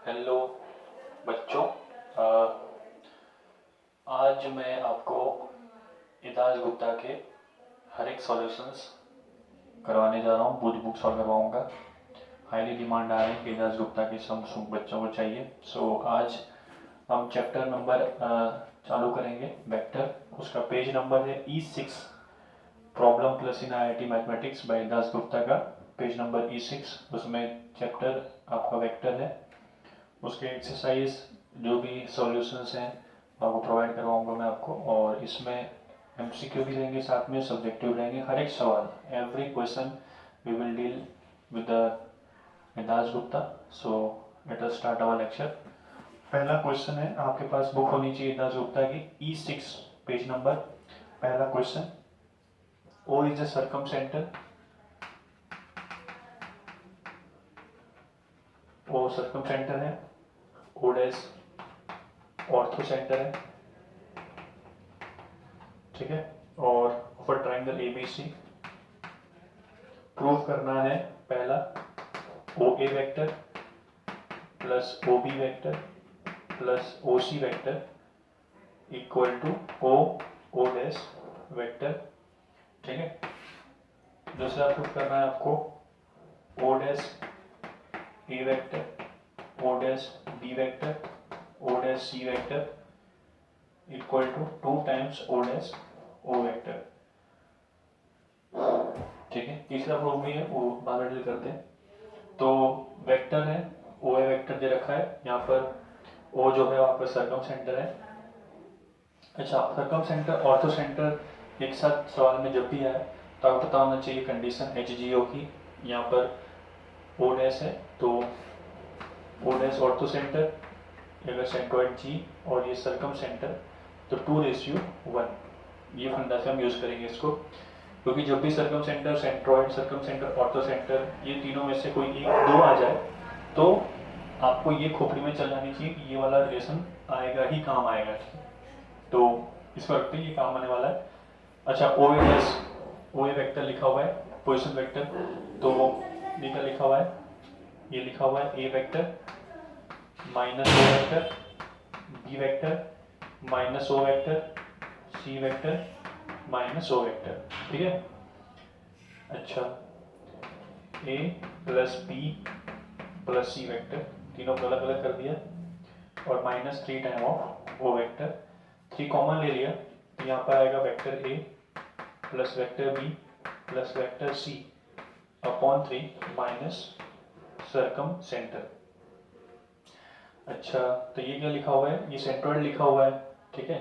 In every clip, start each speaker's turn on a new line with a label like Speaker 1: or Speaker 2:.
Speaker 1: Hello बच्चों। अ, आज मैं आपको इदाज गुप्ता के हर एक सॉल्यूशंस करवाने जा रहा हूँ। पूरी बुक सॉल्व करवाऊँगा। हाईली डिमांड आ रही है कि इदाज गुप्ता की सम बच्चों को चाहिए। आज हम चैप्टर नंबर चालू करेंगे वेक्टर। उसका पेज नंबर है E6, प्रॉब्लम प्लस इन IIT मैथमेटिक्स बाय इदाज गुप्ता का पेज नंबर E6। उसमें चैप्टर आपका वेक्टर है। उसके एक्सरसाइज जो भी सॉल्यूशंस हैं आपको प्रोवाइड करवाऊंगा मैं आपको। और इसमें MCQ भी रहेंगे, साथ में सब्जेक्टिव रहेंगे। हर एक सवाल, every question we will deal with इदाज Gupta. So let us start our lecture. पहला क्वेश्चन है, आपके पास बुक होनी चाहिए इदाज गुप्ता की E6 पेज नंबर। पहला question, O is the सर्कमसेंटर। O सर्कमसेंटर है, O डैश ऑर्थो सेंटर है, ठीक है। और फॉर ट्राइंगल ABC प्रूव करना है पहला, OA vector plus OB vector plus OC vector equal to O dash vector, ठीक है। दूसरा प्रूव करना है आपको O dash A vector, O dash B vector, O dash C vector equal to 2 times O dash O vector, ठीक है। तीसरा proof भी है, वो बाद में डील करते हैं। तो वेक्टर है, ओ ए वेक्टर दे रखा है यहाँ पर। ओ जो है वहाँ पर सर्कम सेंटर है। अच्छा, सर्कम सेंटर ऑर्थो सेंटर एक साथ सवाल में जब भी आए तो आपको पता होना चाहिए कंडीशन HGO की। यहाँ पर ओ डैश है तो ओ डैश ऑर्थो सेंटर, अगर सेंट्रॉइड G और ये सर्कम सेंटर तो 2:1। ये फंडा से हम यूज करेंगे इसको, क्योंकि जब भी circum centre, centroid, circum centre, ortho centre, ये तीनों में से कोई एक दो आ जाए तो आपको ये खोपड़ी में चल जानी चाहिए कि ये वाला रिलेशन आएगा ही, काम आएगा। तो इसको रखते हैं, ये काम आने वाला है। अच्छा, ओ ए वेक्टर लिखा हुआ है, पोजिशन वेक्टर। तो ये क्या लिखा हुआ है, ये लिखा हुआ है A vector minus O vector, B vector minus O vector, C vector minus O vector, ठीक है। अच्छा, A plus B plus C vector, तीनों को अलग अलग कर दिया और minus 3 time of O vector. 3 common ले लिया तो यहाँ पर आएगा vector A plus vector B plus vector C upon 3 minus circumcentre. अच्छा, तो ये क्या लिखा हुआ है, ये सेंट्रोइड लिखा हुआ है, ठीक है।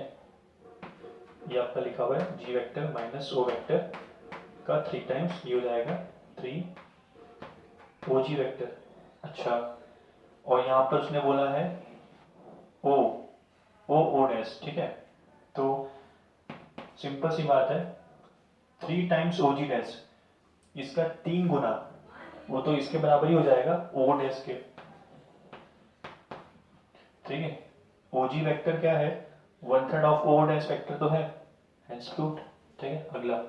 Speaker 1: ये आपका लिखा हुआ है जी वेक्टर माइनस ओ वेक्टर का 3 टाइम्स, ये हो जाएगा 3 OG वेक्टर। अच्छा, और यहाँ पर उसने बोला है ओ डैश, ठीक है। तो सिंपल सी बात है, 3 टाइम्स OG डैश, इसका 3 गुना, वो तो इसके बराबर ही हो जाएगा O डैश के, ठीक है। OG वेक्टर क्या है, 1/3 ऑफ O डैश वेक्टर तो है, हेंस प्रूव्ड, ठीक है। अगला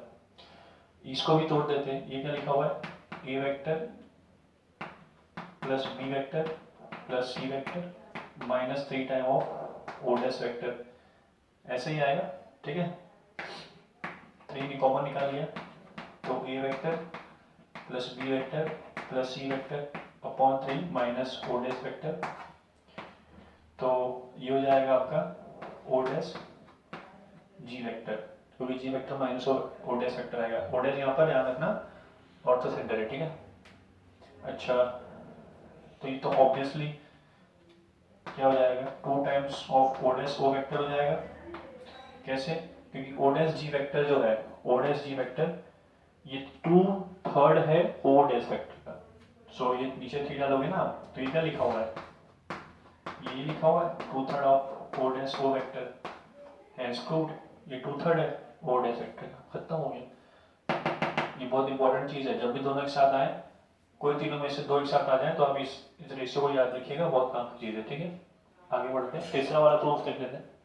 Speaker 1: इसको भी तोड़ देते हैं। ये क्या लिखा हुआ है, A vector plus B vector plus C vector minus 3 time of O dash vector, ऐसे ही आएगा, ठीक है। 3 भी कॉमन निकाल लिया तो A vector plus B vector plus C vector upon 3 minus O dash vector, तो ये हो जाएगा आपका ओ डैश जी वेक्टर, क्योंकि G vector minus O dash vector आएगा। ओ डैश यहाँ पर ध्यान रखना ऑर्थो सेंटर है, ठीक है। अच्छा, तो ये तो ऑब्वियसली क्या हो जाएगा, 2 times of O dash O vector हो जाएगा। कैसे, क्योंकि ओ डैश जी वेक्टर जो है, ओ डैश जी वेक्टर ये 2/3 है ओ डैश वेक्टर का। सो ये नीचे 3 डालोगे ना तो ये क्या लिखा हुआ है, ये लिखा हुआ है 2/3 of O dash O vector, hence proved, ये 2/3 है ओ डैश वेक्टर का, खत्म हो गया। ये बहुत इंपॉर्टेंट चीज है, जब भी दोनों एक साथ आए, कोई तीनों में से दो एक साथ आ जाए तो आप इस रेशियो को याद रखिएगा, बहुत काम की चीज है, ठीक है। आगे बढ़ते हैं, तीसरा वाला प्रूफ देख लेते हैं।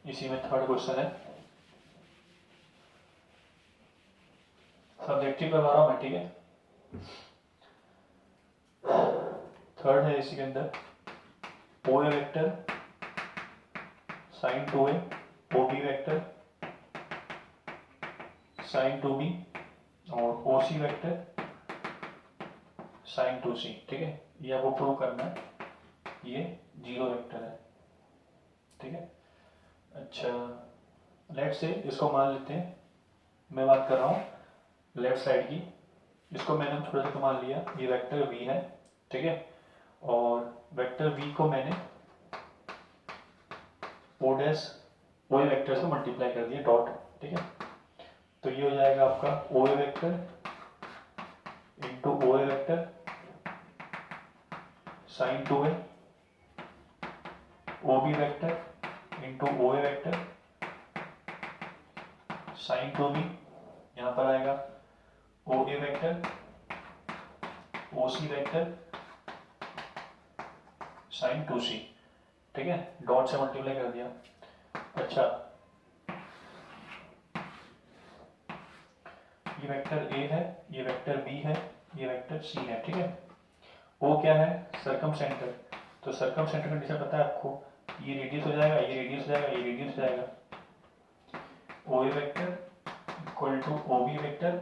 Speaker 1: इसी में थर्ड क्वेश्चन है, सब्जेक्टिव करवा रहा हूँ मैं, ठीक है। थर्ड है इसी के अंदर O A vector sine 2a, O B vector sine 2b और O C vector sine 2c, ठीक है। ये आपको प्रूव करना है, ये जीरो वेक्टर है, ठीक है। अच्छा, लेट से इसको मान लेते हैं, मैं बात कर रहा हूँ लेफ्ट साइड की, इसको मैंने थोड़ा सा मान लिया, ये वेक्टर v है, ठीक है। और वेक्टर v को मैंने ओ डैश ओ ए वेक्टर से मल्टीप्लाई कर दिया, डॉट, ठीक है। तो ये हो जाएगा आपका O A vector into O A vector sine 2a, O B vector into O A vector sine 2b, यहाँ पर आएगा O A vector O C vector sine 2c, ठीक है। डॉट से मल्टीप्लाई कर दिया। अच्छा, ये वेक्टर a है, ये वेक्टर b है, ये वेक्टर c है, ठीक है। o क्या है? सर्कम सेंटर, तो सर्कम सेंटर कंडीशन पता है आपको, ये रेडियस हो जाएगा, ये रेडियस हो जाएगा, ये रेडियस हो जाएगा, O A vector equal to O B vector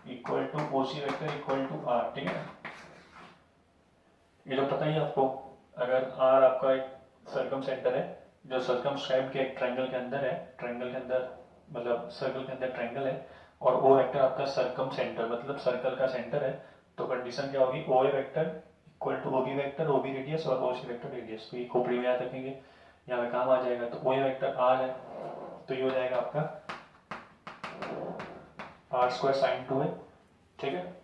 Speaker 1: equal to O C vector equal to R, ठीक है। ये तो पता ही है आपको, अगर आर आपका एक सर्कम सेंटर है जो सर्कम स्क्राइब के एक ट्रायंगल के अंदर है, ट्रायंगल के अंदर मतलब सर्कल के अंदर ट्रायंगल है, और ओ वेक्टर आपका सर्कम सेंटर मतलब सर्कल का सेंटर है, तो कंडीशन क्या होगी, O A vector equal to O B vector, O B radius और ओ सी वेक्टर रेडियस। तो ये खोपड़ी में याद रखेंगे, यहाँ पे काम आ जाएगा। तो ओ ए वेक्टर आर है, तो ये हो जाएगा आपका आर स्क्वायर साइन 2 है, ठीक है।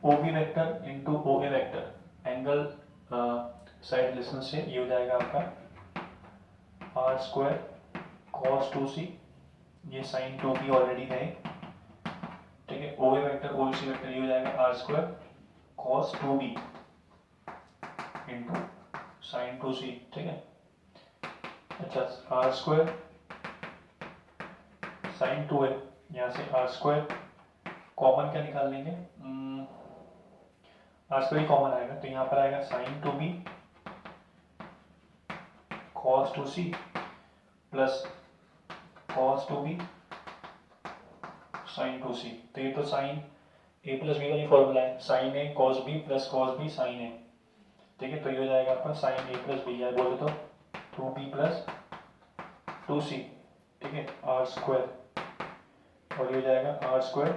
Speaker 1: O B vector into O A vector, angle side relation से ये हो जाएगा आपका आर स्क्वायर कॉस 2c, ये साइन 2b ऑलरेडी है, ठीक है। ओ A vector O C vector ये हो जाएगा R square cos 2b into sine 2c, ठीक है। अच्छा, आर स्क्वायर साइन 2 है, यहाँ से आर स्क्वायर कॉमन क्या निकाल लेंगे, आर स्क्वायर कॉमन आएगा, तो यहाँ पर आएगा sine 2b cos 2c plus cos 2b sin 2c। तो ये तो साइन a प्लस बी वाली फॉर्मूला है, sine a cos b plus cos b sin a, ठीक है। तो ये हो जाएगा आपका साइन a प्लस बी, या बोले तो 2b प्लस 2c, ठीक है, आर स्क्वायर, और ये हो जाएगा आर स्क्वायर।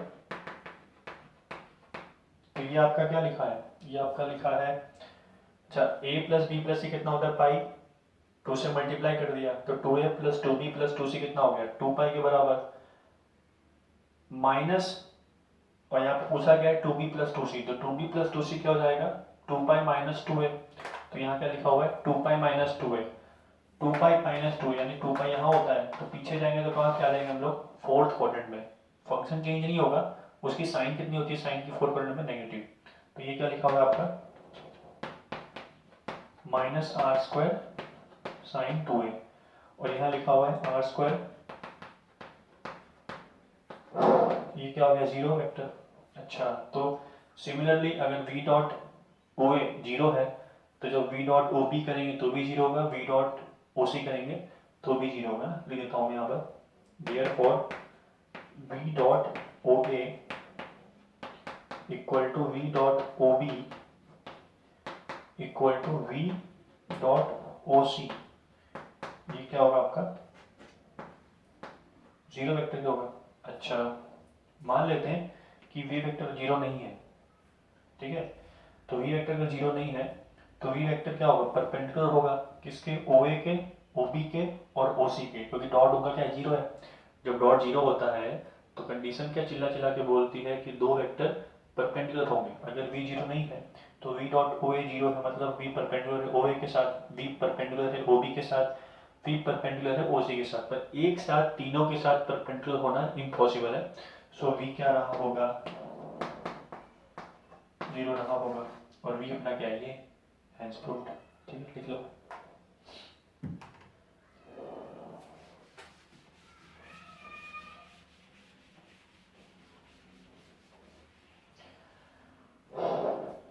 Speaker 1: तो ये आपका क्या लिखा है, ये आपका लिखा है, अच्छा a प्लस बी प्लस सी कितना होता है पाई, 2 से मल्टीप्लाई कर दिया, तो 2a plus 2b plus 2c कितना हो गया, 2 पाई के बराबर, माइनस, और यहाँ पे पूछा गया है 2b प्लस 2c, तो 2b प्लस 2c क्या हो जाएगा, 2 पाई माइनस 2a, तो यहाँ क्या लिखा हुआ है 2 pi minus 2a, 2 pi minus 2 यानी 2 पाई यहाँ होता है, तो पीछे जाएंगे तो कहाँ क्या लेंगे हम लोग, फोर्थ क्वाड्रेंट में। फंक्शन चेंज नहीं होगा, उसकी साइन कितनी होती है, साइन की फोर्थ क्वाड्रेंट में नेगेटिव, तो ये क्या लिखा हुआ है आपका minus are square sine 2a, और यहाँ लिखा हुआ है आर स्क्वायर, ये क्या हो गया जीरो वेक्टर। अच्छा, तो सिमिलरली अगर v डॉट ओ ए जीरो है, तो जब v डॉट ओ बी करेंगे तो भी जीरो होगा, v डॉट ओ सी करेंगे तो भी जीरो होगा ना, लिख देता हूँ मैं यहाँ पर, therefore v dot O A equal to v dot O B equal to v dot O C, ये क्या होगा आपका जीरो वेक्टर क्या होगा। अच्छा, मान लेते हैं कि v वेक्टर जीरो नहीं है, ठीक है। तो v वेक्टर अगर जीरो नहीं है तो v वेक्टर क्या होगा, परपेंडिकुलर होगा किसके, OA के, OB के और OC के, क्योंकि डॉट उनका क्या जीरो है। जब डॉट जीरो होता है तो कंडीशन क्या चिल्ला चिल्ला के बोलती है कि दो वेक्टर परपेंडिकुलर होंगे। अगर v जीरो नहीं है तो v डॉट OA जीरो है, मतलब v परपेंडिकुलर है OA के साथ, v परपेंडिकुलर है OB के साथ, v परपेंडिकुलर है OC के साथ, पर एक साथ तीनों के साथ परपेंडिकुलर होना इम्पॉसिबल है। सो v क्या रहा होगा, जीरो रहा होगा। और v अपना क्या है ये, हैंस प्रूव्ड। ठीक है, लिख लो।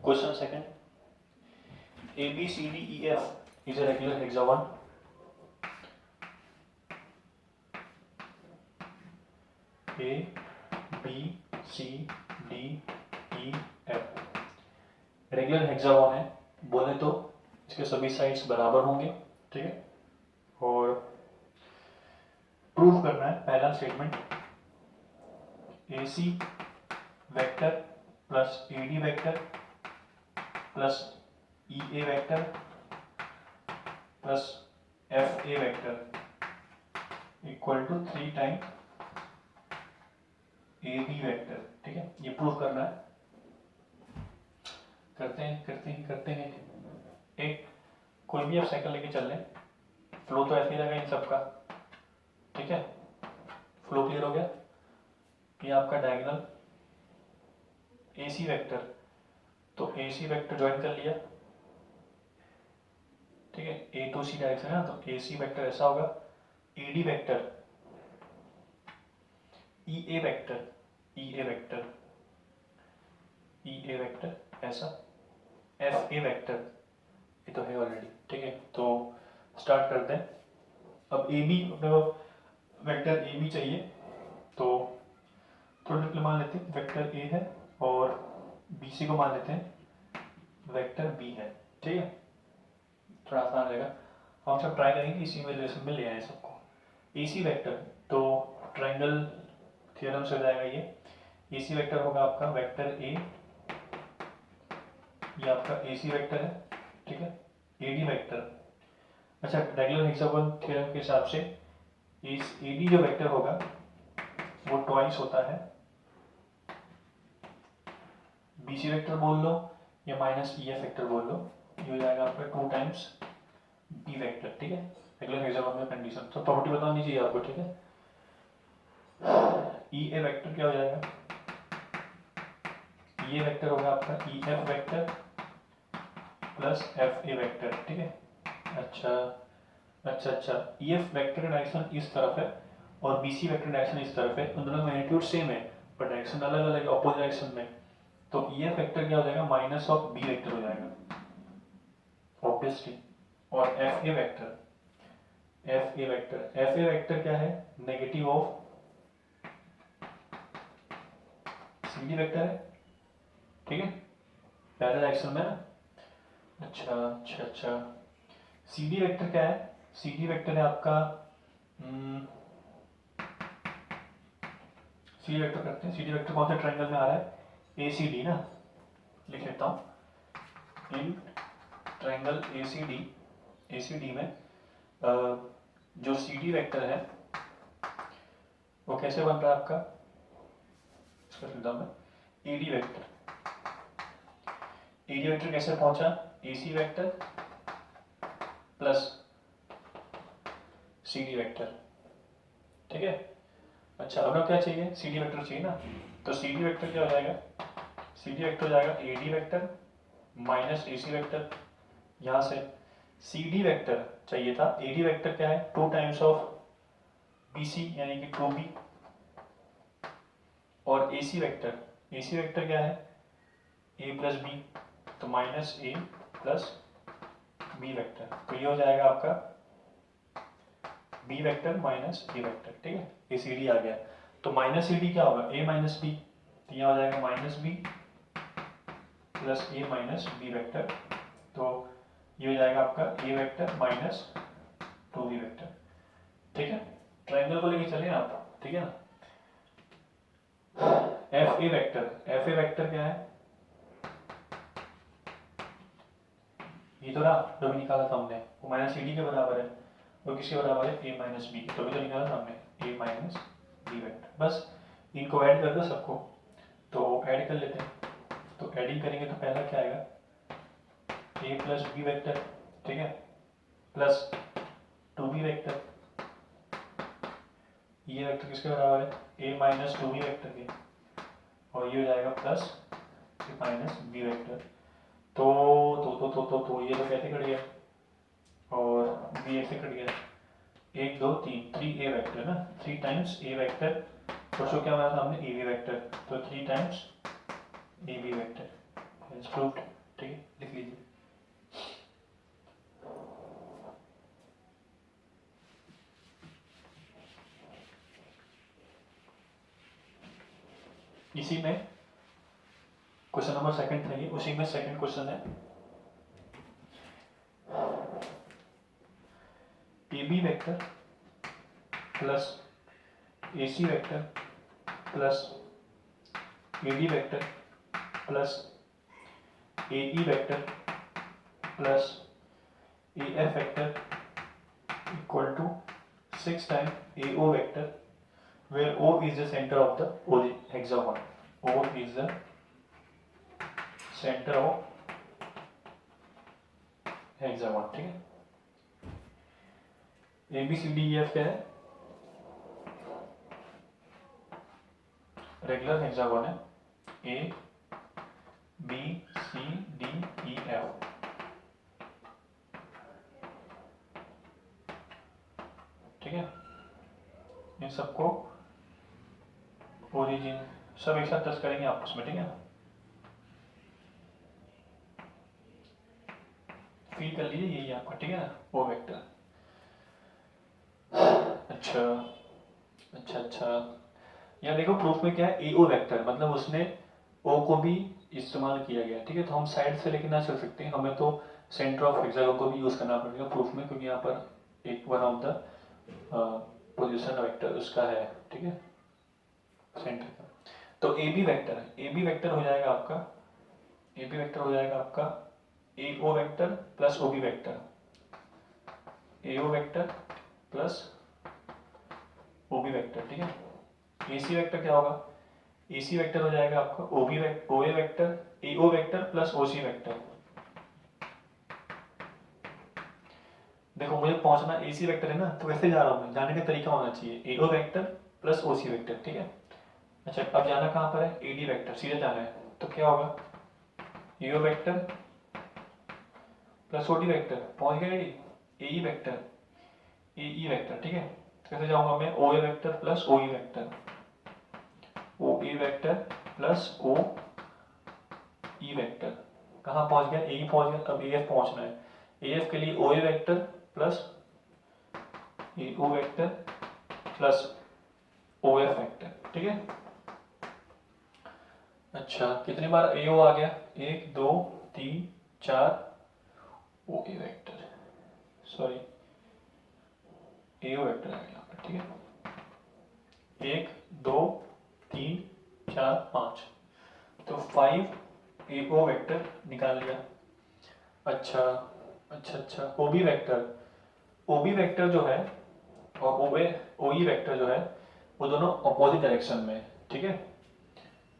Speaker 1: Question second, ABCDEF is a regular hexagon. A B C D E F regular hexagon है, बोले तो इसके सभी साइड्स बराबर होंगे। ठीक है, और प्रूफ करना है पहला statement, AC vector plus AD vector plus EA vector plus FA vector equal to 3 time AB vector. ठीक है, ये प्रूफ करना है, करते हैं। एक कोई भी आप साइकिल लेके चल लें, फ्लो तो ऐसे ही रहेगा इन सबका। ठीक है, फ्लो क्लियर हो गया। ये आपका डायगोनल AC वेक्टर, तो AC वेक्टर ज्वाइन कर लिया। ठीक है, A टू C डायरेक्शन है ना, तो AC वेक्टर ऐसा होगा, ED vector, EA vector, EA vector ऐसा, FA वेक्टर, ये तो है ऑलरेडी। ठीक है, तो स्टार्ट करते हैं। अब AB वेक्टर AB चाहिए, तो थोड़ा सा मान लेते हैं वेक्टर A है और BC को मान लेते हैं वेक्टर B है। ठीक है, थोड़ा आसान रहेगा, हम सब ट्राई करेंगे इसी में रिलेशन में ले आए सबको। AC वेक्टर, तो ट्रायंगल थ्योरम से हो जाएगा ये। AC वेक्टर होगा आपका वेक्टर A, ये आपका AC वेक्टर है। ठीक है, AD वेक्टर, अच्छा रेगुलर हेक्सागोन थ्योरम के हिसाब से इस AD जो वेक्टर होगा वो ट्वाइस होता है BC वेक्टर बोल लो या माइनस EF वेक्टर बोल लो, ये हो जाएगा आपका 2 टाइम्स B वेक्टर। ठीक है, रेगुलर हेक्सागोन में कंडीशन, तो प्रॉपर्टी बतानी चाहिए आपको। ठीक है, EA वेक्टर क्या हो जाएगा, EA वेक्टर होगा आपका EF vector plus FA vector. ठीक है, अच्छा, EF वेक्टर का डायरेक्शन इस तरफ है और BC वेक्टर डायरेक्शन इस तरफ है, उन दोनों का मैग्नीट्यूड सेम है पर डायरेक्शन अलग अलग है, ऑपोजिट डायरेक्शन में। तो EF वेक्टर क्या हो जाएगा, माइनस ऑफ B वेक्टर हो जाएगा ऑब्वियसली। और FA वेक्टर क्या है, नेगेटिव ऑफ CD वेक्टर है। ठीक है, पहले डायरेक्शन में ना। अच्छा, CD वेक्टर क्या है, CD वेक्टर है आपका CD वेक्टर करते हैं। CD वेक्टर कौन सा ट्रायंगल में आ रहा है, ACD ना, लिख लेता हूँ। इन ट्रायंगल ACD में जो CD वेक्टर है वो कैसे बन रहा है आपका, इसका लिखता हूँ मैं, AD वेक्टर कैसे पहुंचा, AC vector plus CD vector. ठीक है, अच्छा अब क्या चाहिए, CD वेक्टर चाहिए ना, तो CD वेक्टर क्या हो जाएगा, CD वेक्टर हो जाएगा AD vector minus AC vector. यहाँ से CD वेक्टर चाहिए था, AD वेक्टर क्या है, 2 टाइम्स ऑफ BC यानी कि 2B, और AC वेक्टर क्या है, A प्लस B, तो minus A plus B vector, तो ये हो जाएगा आपका B vector minus A vector. ठीक है, ये CD आ गया, तो माइनस CD क्या होगा, A माइनस B, तो यहाँ हो जाएगा minus B plus A minus B vector, तो ये हो जाएगा आपका A vector minus 2B vector. ठीक है, ट्रायंगल को लेके चलिए आप। ठीक है ना, FA वेक्टर क्या है, ये तो रहा जो भी निकाला था हमने, वो माइनस CD के बराबर है, वो किसके बराबर है, A माइनस B, तो भी तो निकाला था हमने A माइनस B वेक्टर। बस इनको ऐड कर दो सबको, तो ऐड कर लेते हैं। तो एडिंग करेंगे तो पहला क्या आएगा, A प्लस B वेक्टर। ठीक है, प्लस 2B वेक्टर, ये वेक्टर किसके बराबर है, A माइनस 2B वेक्टर के, और ये हो जाएगा plus A minus B vector. तो ये तो कैसे कट गया और बी ऐसे कट गया, 1 2 3 3 ए वेक्टर ना, 3 टाइम्स ए वेक्टर, दोस्तों क्या हमारा सामने ए बी वेक्टर, तो 3 times A B vector proved. ठीक है, लिख लीजिए। इसी में क्वेश्चन नंबर सेकंड था ये, उसी में सेकंड क्वेश्चन है, A B vector plus A C vector plus A D vector plus A E vector plus A F vector equal to 6 time A O vector, where O is the center of the hexagon. O is the center of hexagon। ठीक है, A B C D E F क्या है, regular hexagon है, A B C D E F. ठीक है, इन सबको origin सब एक साथ टच करेंगे आपस में। ठीक है, फील कर लीजिए, यही आपका। ठीक है ना, ओ वेक्टर। अच्छा अच्छा अच्छा, यहाँ देखो प्रूफ में क्या है, ए ओ वेक्टर, मतलब उसने ओ को भी इस्तेमाल किया गया। ठीक है, तो हम साइड से लेके ना चल सकते हैं, हमें तो सेंटर ऑफ हेक्सागोन को भी यूज करना पड़ेगा प्रूफ में, क्योंकि यहाँ पर एक one of the position vector उसका है। ठीक है, सेंटर का। तो ए बी वेक्टर है, ए बी वेक्टर हो जाएगा आपका, ए बी वेक्टर हो जाएगा आपका A O vector plus O B vector, A O vector plus O B vector. ठीक है, ए सी वेक्टर क्या होगा, ए सी वेक्टर हो जाएगा आपका ओ B vector, O A vector, A O vector plus O C vector. देखो मुझे पहुंचना ए सी वेक्टर है ना, तो वैसे जा रहा हूँ मैं, जाने का तरीका होना चाहिए ए ओ वेक्टर प्लस ओ सी वेक्टर। ठीक है, अच्छा अब जाना कहाँ पर है, ए डी वेक्टर, सीधे जाना है, तो क्या होगा, A O vector plus O D vector, पहुंच गए ए ई वेक्टर, ए ई वेक्टर। ठीक है, कैसे जाऊंगा मैं, O A vector plus O E vector, O A vector plus O E vector. कहाँ पहुंच गया, ए ई पहुंच गया, अब ए एफ पहुंचना है, ए एफ के लिए O A vector plus A O vector plus O F vector. ठीक है, अच्छा कितनी बार ए ओ आ गया, 1 2 3 4 ओ A vector, sorry A O vector आ गया यहाँ पर। ठीक है, 1 2 3 4 5, तो 5 ए ओ वेक्टर निकाल लिया। अच्छा अच्छा अच्छा, O B vector, O B vector जो है और ओ ई वेक्टर जो है वो दोनों अपोजिट डायरेक्शन में है। ठीक है,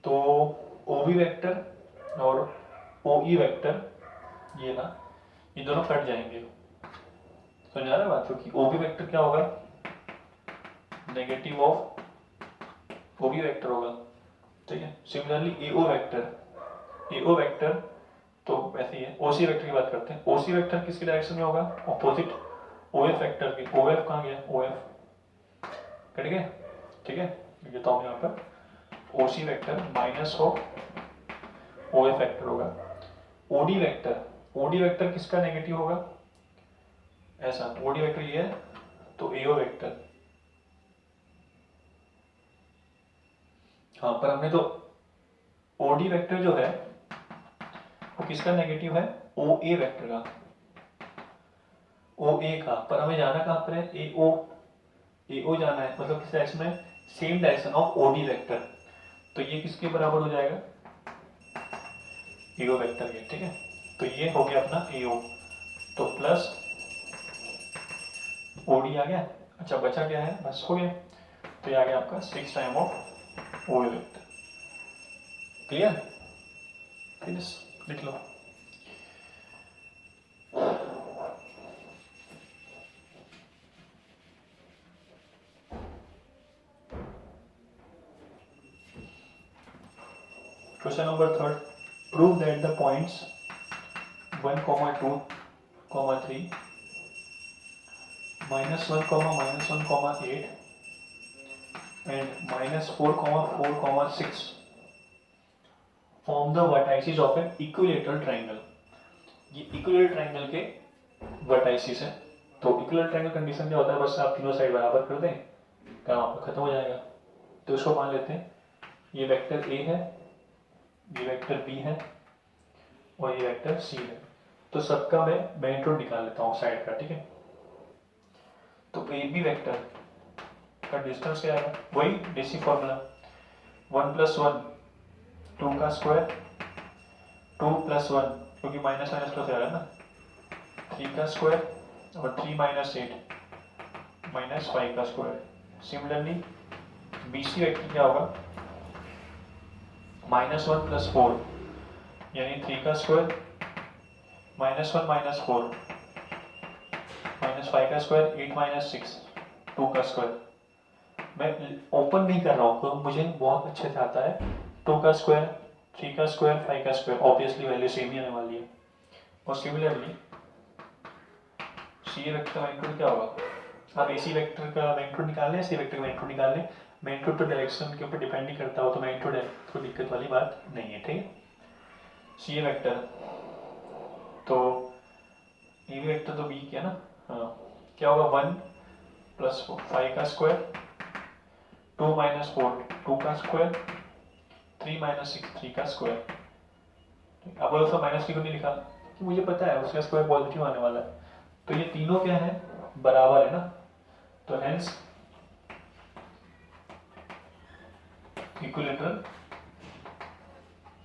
Speaker 1: तो ओ बी वेक्टर और ओ ई वेक्टर ये ना, ये दोनों कट जाएंगे। समझ आ रहा है बात, क्योंकि ओ बी वेक्टर क्या होगा, negative of O B vector होगा। ठीक है, similarly A O vector, A O vector तो वैसे ही है। ओ सी वेक्टर की बात करते हैं, ओ सी वेक्टर किसके डायरेक्शन में होगा, अपोजिट ओ एफ वेक्टर के। ओ एफ कहाँ गया, ओ एफ कट गया। ठीक है, लिखता हूँ यहाँ पर, ओ सी वेक्टर माइनस हो ओ एफ वेक्टर होगा। O D vector, O D vector किसका नेगेटिव होगा, ऐसा ओ डी वेक्टर ये है, तो ए ओ वेक्टर। हाँ, पर हमने तो ओ डी वेक्टर जो है वो किसका नेगेटिव है, ओ ए वेक्टर का, ओ ए का, पर हमें जाना कहाँ पर है, ए ओ जाना है, मतलब किस डायरेक्शन में, same direction of O D vector, तो ये किसके बराबर हो जाएगा, ए ओ वेक्टर के। ठीक है, तो ये हो गया अपना ए ओ, तो प्लस ओ डी आ गया। अच्छा बचा क्या है, बस हो गया, तो ये आ गया आपका 6 time of O A vector. Clear, finish, लिख लो। Question number 3, prove that the points 1,2,3 -1,-1,8 and -4,4,6 form the vertices of an equilateral triangle. ये इक्विलेटरल ट्रायंगल के वर्टाइसिस है। तो इक्विलेटरल ट्रायंगल कंडीशन क्या होता है, बस आप तीनों साइड बराबर कर दें, काम आपका खत्म हो जाएगा। तो इसको मान लेते हैं ये वेक्टर ए है, ये वेक्टर बी है और ये वेक्टर सी है। तो सबका मैं मैग्नीट्यूड निकाल लेता हूँ साइड का, ठीक है। तो ए बी वेक्टर का डिस्टेंस क्या है, वही बेसिक फॉर्मूला 1+1 2 का स्क्वायर 2+1 क्योंकि माइनस माइनस प्लस आ रहा है ना, 3 का स्क्वायर और 3 - 8 -5 का square. Similarly B C vector क्या होगा, -1 + 4 यानी 3 का स्क्वायर -1 - 4 -5 का स्क्वायर 8 - 6 2 का स्क्वायर। मैं ओपन नहीं कर रहा हूँ क्योंकि मुझे बहुत अच्छे से आता है। 2 का स्क्वायर 3 का स्क्वायर 5 का स्क्वायर, ऑब्वियसली वैल्यू सेम ही आने वाली है। और सिमिलरली सी वेक्टर का मैग्नीट्यूड क्या होगा, आप ए सी वेक्टर का मैग्नीट्यूड निकाल लें, सी वेक्टर का मैग्नीट्यूड निकाल लें। मैग्नीट्यूड तो डायरेक्शन के ऊपर डिपेंड नहीं करता हो, तो मैग्नीट्यूड है तो दिक्कत वाली बात नहीं है, ठीक है। सी वेक्टर तो ए वेक्टर तो बी क्या ना, हाँ क्या होगा 1 + 4 5 का स्क्वायर 2 - 4 2 का स्क्वायर 3 - 6 3 का स्क्वायर। अब उसका -3 को नहीं लिखा कि मुझे पता है उसका स्क्वायर पॉजिटिव आने वाला है। तो ये तीनों क्या है, बराबर है ना, तो हेंस इक्विलेटरल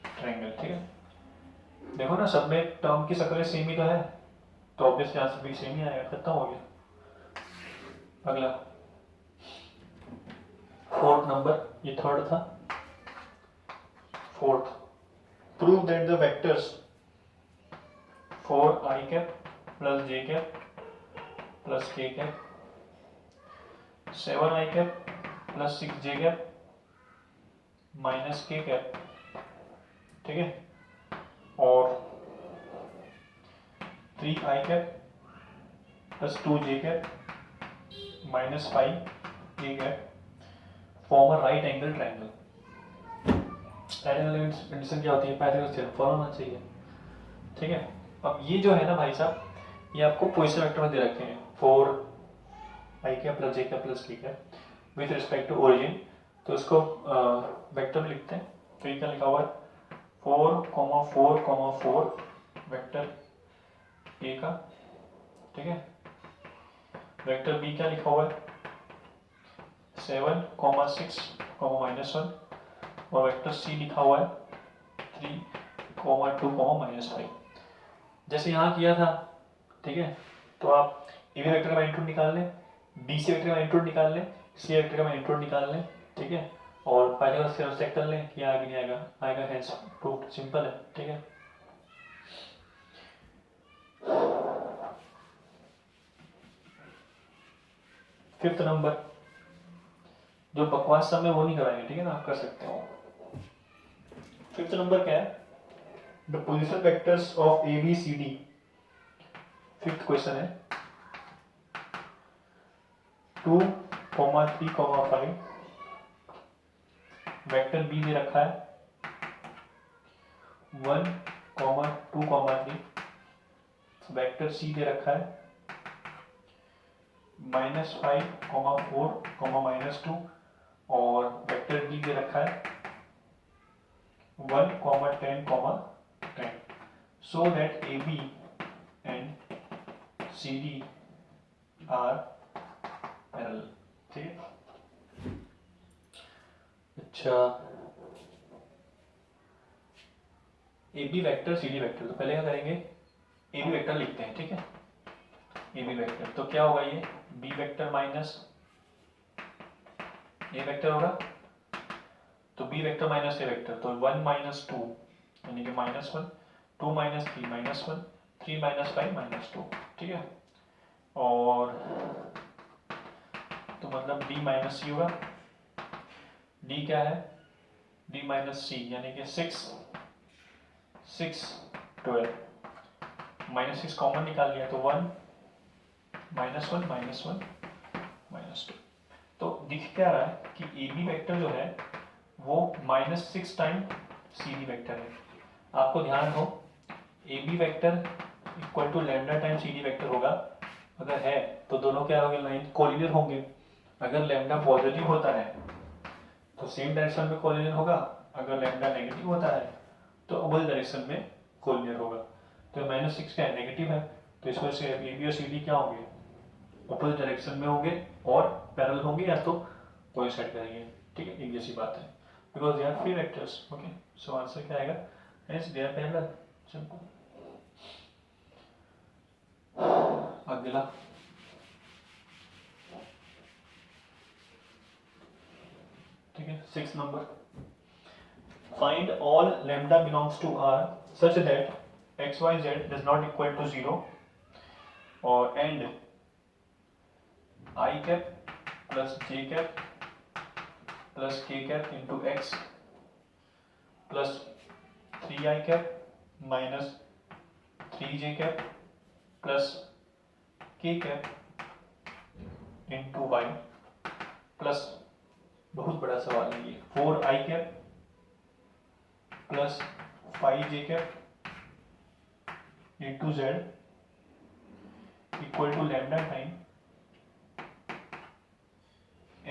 Speaker 1: ट्रायंगल, ठीक है। देखो ना सब में टर्म की शक्लें सेम ही तो है, तो ऑब्वियसली आंसर भी सेम ही आएगा, खत्म हो गया। अगला 4th नंबर, ये 3rd था। 4th, prove that the vectors 4i + j + k 7i + 6j - k, ठीक है, और 3i + 2j - 5k form a right angle triangle. Right angle condition क्या होती है, पाइथागोरस थ्योरम फॉलो होना चाहिए, ठीक है। अब ये जो है ना भाई साहब, ये आपको पोजीशन वेक्टर में दे रखे हैं 4i + j + k with respect to origin. तो इसको वेक्टर में लिखते हैं। तो ये क्या लिखा हुआ है 4,4,4 वेक्टर ए का, ठीक है। वेक्टर बी क्या लिखा हुआ है 7,6, -1 और वेक्टर सी लिखा हुआ है 3,2, -5 जैसे यहाँ किया था, ठीक है। तो आप ए बी वेक्टर का मैग्नीट्यूड निकाल लें, बी सी वेक्टर का मैग्नीट्यूड निकाल लें, सी वेक्टर का मैग्नीट्यूड निकाल लें, ठीक है। और पाइथागोरस थ्योरम चेक कर लें कि आगे नहीं आएगा, आएगा हेंस प्रूव्ड, सिंपल है, ठीक है। फिफ्थ नंबर, जो बकवास सब में वो नहीं कराएंगे, ठीक है ना, आप कर सकते हो। फिफ्थ नंबर क्या है, the position vectors of A B C D. Fifth question है 2, 3, 5 वेक्टर बी दे रखा है 1, 2, 3 वेक्टर सी दे रखा है -5, 4, -2 और वेक्टर डी दे रखा है 1, 10, 10 so that AB and CD are parallel, ठीक है। अच्छा, A B vector C D vector, तो पहले क्या करेंगे ए बी वेक्टर लिखते हैं, ठीक है। ए बी वेक्टर तो क्या होगा, ये बी वेक्टर माइनस ए वेक्टर होगा, तो बी वेक्टर माइनस ए वेक्टर, तो 1 - 2 यानी कि -1, 2 - 3 -1, 3 - 5 -2, ठीक है। और तो मतलब d - c होगा, d क्या है d - c यानी कि 6, 12 -6 कॉमन निकाल लिया तो 1 -1 -1 -2। तो दिख क्या रहा है कि ए बी वेक्टर जो है वो -6 टाइम सी डी वेक्टर है। आपको ध्यान हो A B vector equal to lambda time C D vector होगा। अगर है तो दोनों क्या होंगे, लाइन कोलिनियर होंगे। अगर लैम्डा पॉजिटिव होता है तो सेम डायरेक्शन में कोलिनियर होगा, अगर लैम्डा नेगेटिव होता है तो अपोजिट डायरेक्शन में कोलिनियर होगा। तो -6 क्या है, नेगेटिव है, तो इस वजह से ए बी और सी डी क्या होंगे, अपोजिट डायरेक्शन में होंगे और पैरेलल होंगे या तो कोइंसाइड करेंगे। ठीक है, एक जैसी बात है, because they are free vectors. Okay, so answer क्या आएगा, hence they are parallel. Simple. अगला ठीक है, 6 नंबर, find all lambda belongs to R such that X Y Z does not equal to 0 और and I cap plus J cap plus K cap into X plus 3i cap minus 3j cap plus K cap into Y plus, बहुत बड़ा सवाल है ये, 4i cap plus 5j cap into Z equal to lambda time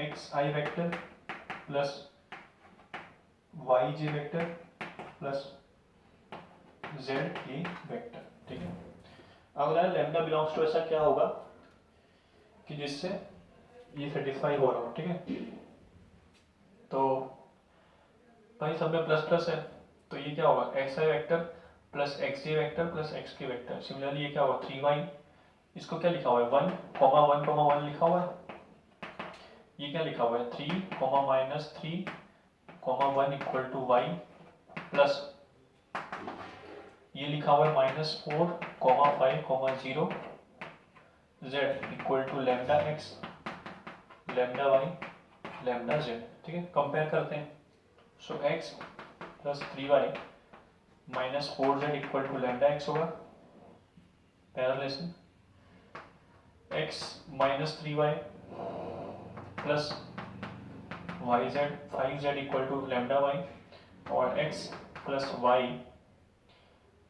Speaker 1: X I vector plus Y J vector plus Z K vector. ठीक है, अब lambda belongs to ऐसा क्या होगा कि जिससे ये सेटिस्फाई हो रहा हो। ठीक है, तो भाई सब में प्लस प्लस है, तो ये क्या होगा, x I vector plus x J vector plus x के वेक्टर। सिमिलरली ये क्या होगा, 3y, इसको क्या लिखा हुआ है 1, 1, 1 लिखा हुआ है। ये क्या लिखा हुआ है 3, -3, 1 इक्वल टू वाई प्लस ये लिखा हुआ है -4, 5, 0 z equal to lambda x, lambda y, lambda z. ठीक है, कंपेयर करते हैं। So x plus 3y -4z equal to lambda x होगा, पैरेललेशन। x -3y plus y z 5z equal to lambda y और x प्लस वाई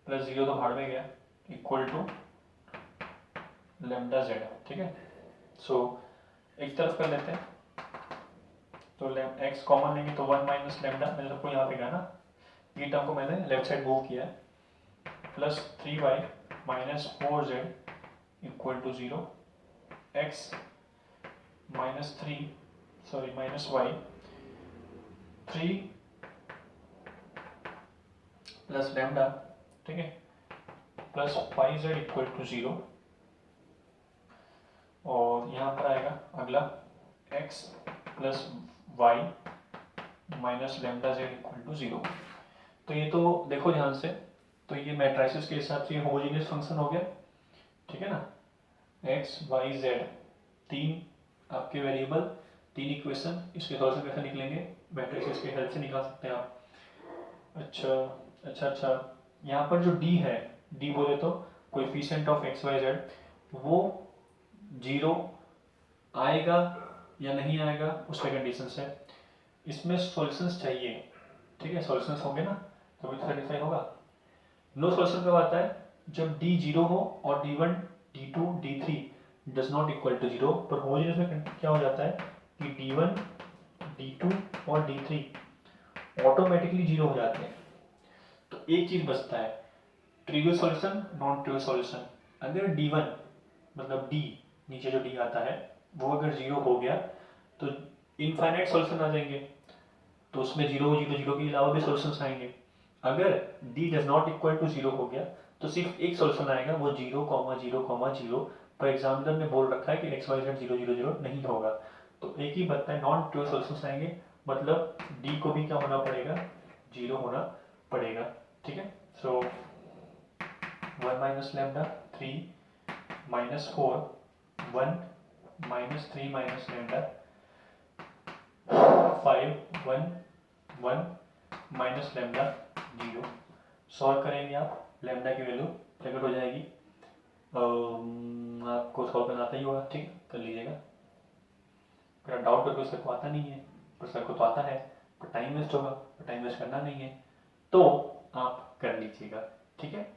Speaker 1: प्लस 0 तो भाड़ में गया इक्वल टू लैम्डा जेड। ठीक है, सो एक तरफ कर लेते हैं, तो x कॉमन लेंगे तो 1 माइनस लैम्डा, मैंने सबको यहाँ पे कहा ना, ये टर्म को मैंने लेफ्ट साइड मूव किया है, plus 3y -4z equal to 0, x -y 3 plus lambda. ठीक है, प्लस 5z इक्वल टू 0 और यहाँ पर आएगा अगला x plus Y minus lambda Z equal to 0। तो ये तो देखो ध्यान से, तो ये मैट्रिसेस के हिसाब से होमोजेनियस फंक्शन हो गया। ठीक है ना, x y z तीन आपके वेरिएबल, तीन इक्वेशन, इसके सॉल्यूशन कैसे निकलेंगे, मैट्रिसेस के हेल्प से निकाल सकते हैं आप। अच्छा, यहाँ पर जो d है, d बोले तो coefficient of x y z, वो 0 आएगा या नहीं आएगा उस पर कंडीशंस है। इसमें सॉल्यूशंस चाहिए। ठीक है, सॉल्यूशंस होंगे ना तभी तो सेटिस्फाई होगा। नो सॉल्यूशन कब आता है, जब d 0 हो और d1 d2 d3 does not equal to 0, पर होमोजेनियस में क्या हो जाता है कि d1 d2 और d3 ऑटोमेटिकली 0 हो जाते हैं। तो एक चीज बचता है, trivial solution, non trivial solution. अगर d1 मतलब d नीचे जो d आता है वो अगर 0 हो गया तो इनफाइनाइट सॉल्यूशन आ जाएंगे, तो उसमें 0 के अलावा भी सॉल्यूशंस आएंगे। अगर d does not equal to 0 हो गया तो सिर्फ एक सॉल्यूशन आएगा, वो 0,0,0। पर एग्जामिनर ने बोल रखा है कि x y z 0 0 0 नहीं होगा, तो एक ही बनता है, नॉन ट्रिवियल सॉल्यूशंस आएंगे, मतलब d को भी क्या होना पड़ेगा, 0 होना पड़ेगा। ठीक है, सो 1 minus lambda 3 -4 1 -3 minus lambda 5 1 1 minus lambda 0। Solve करेंगे आप, लैम्डा की वैल्यू प्रकट हो जाएगी। आपको सॉल्व करना आता ही होगा, ठीक है, कर लीजिएगा। अगर डाउट करके सर को आता नहीं है, पर सर को तो आता है, पर टाइम वेस्ट होगा, पर टाइम वेस्ट करना नहीं है, तो आप कर लीजिएगा, ठीक है।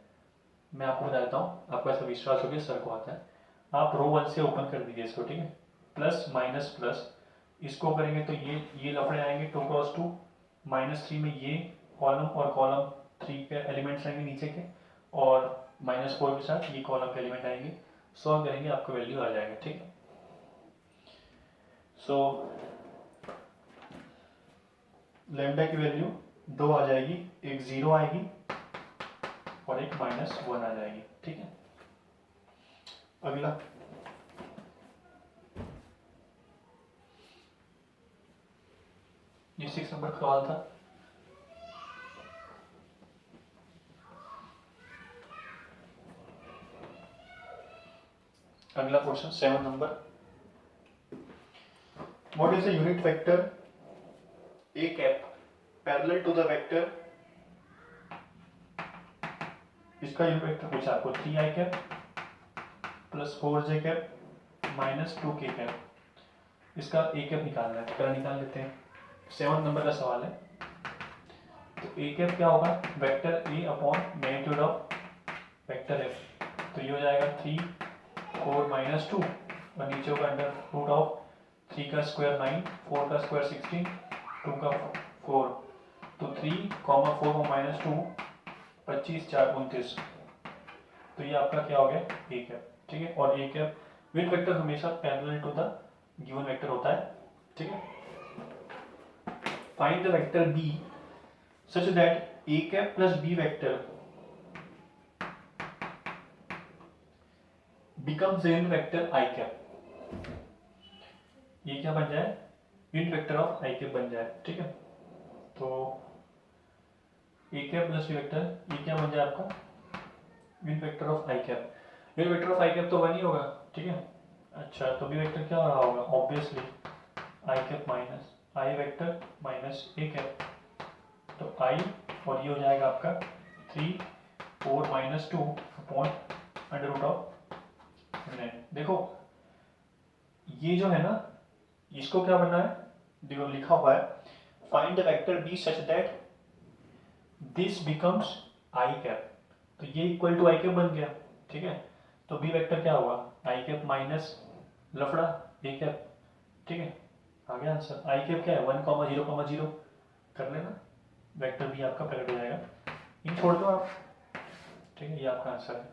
Speaker 1: मैं आपको बता देता हूँ, आपको ऐसा विश्वास हो गया सर को आता है, आप रो 1 से ओपन कर दीजिए इसको, ठीक है। प्लस माइनस प्लस, इसको करेंगे तो ये लफड़े आएंगे 2 क्रॉस 2, -3 में ये कॉलम और कॉलम 3 के एलिमेंट्स आएंगे नीचे के, और -4 के साथ ये कॉलम के एलिमेंट आएंगे, सॉल्व करेंगे आपको वैल्यू आ जाएगा, ठीक है। सो लैम्डा की वैल्यू 2 आ जाएगी, एक 0 आएगी और एक -1 आ जाएगी, ठीक है। अगला ये 6 नंबर का सवाल था। अगला question 7 number, what is the unit vector a cap parallel to the vector, इसका यूनिट वेक्टर पूछा आपको 3i cap plus 4j cap minus 2k cap, इसका a कैप निकालना है, पहले निकाल लेते हैं। 7 नंबर का सवाल है, तो a कैप क्या होगा, vector a upon magnitude of vector f, तो ये हो जाएगा 3 4 -2 और नीचे होगा अंडर रूट ऑफ 3 का स्क्वायर 9, 4 का स्क्वायर 16, 2 का 4, तो 3, 4 और -2 25 4 29, तो ये आपका क्या हो गया a कैप, ठीक है। और a कैप यूनिट वेक्टर हमेशा parallel to the given vector होता है, ठीक है। Find the vector b such that a cap plus b vector becomes unit vector i cap, ये क्या बन जाए, unit vector of i cap बन जाए, ठीक है। तो a cap plus b vector ये क्या बन जाए आपका, unit vector of i cap, unit vector of i cap तो 1 ही होगा, ठीक है। अच्छा, तो b वेक्टर क्या रहा होगा, obviously i cap minus i vector minus a cap, तो i और ये हो जाएगा आपका 3 4 -2 अपॉन अंडर रूट ऑफ 9। देखो ये जो है ना, इसको क्या बनना है, देखो लिखा हुआ है find the vector B such that this becomes I cap, तो ये इक्वल टू आई कैप बन गया, ठीक है। तो बी वेक्टर क्या होगा, आई कैप माइनस लफड़ा ए कैप, ठीक है। आ गया आंसर, आई कैप क्या है 1 0 कर लेना, वेक्टर बी आपका प्रकट हो जाएगा, ये छोड़ दो आप, ठीक है, ये आपका आंसर है।